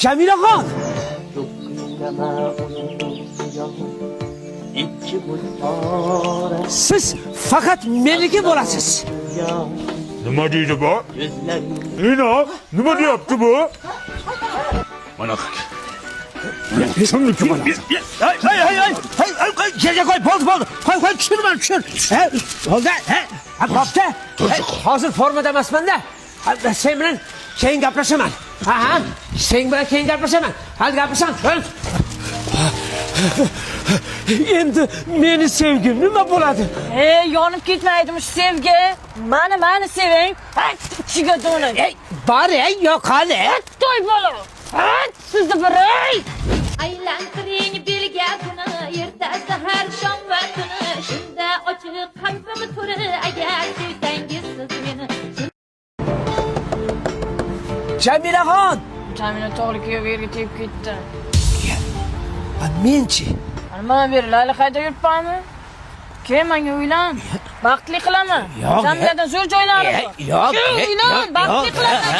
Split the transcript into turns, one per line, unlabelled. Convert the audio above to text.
Camilaxon! Siz faqat meniki bo'lasiz.
Nima deydi bu? Ina, nima deyapti bu? Mana qak. Kimniki mana?
Hey, yerga qo'y, bo'ldi. Qo'y, tushir. Bo'ldi, bo'pti. Hozir formada emasman-da. Sen bilan keyin gaplashaman. Ha, sen bilan keyin gaplashaman. Hadi gaplashan. Endi meni sevgim nima bo'ladi?
Yonib ketmaydimi sevgi? Mani seving. Ichiga do'ning.
Boring, yo'qoli.
To'y bola. Sizni biray.
Aylantiring belgasini, erta sahar shom va tuni. Shunda ochiq qalbim turi, agar sevsangiz siz meni.
Camilaxon!
Jamila to'g'ri kuyov yerga tegib ketdi.
Menchi.
Mana bir Layla qayda yuribmanmi? Keyin menga uylan. Baxtli qilaman. Jamiladan zo'r joylari bor.
Yo'q.
Uylan, baxtli qilaman.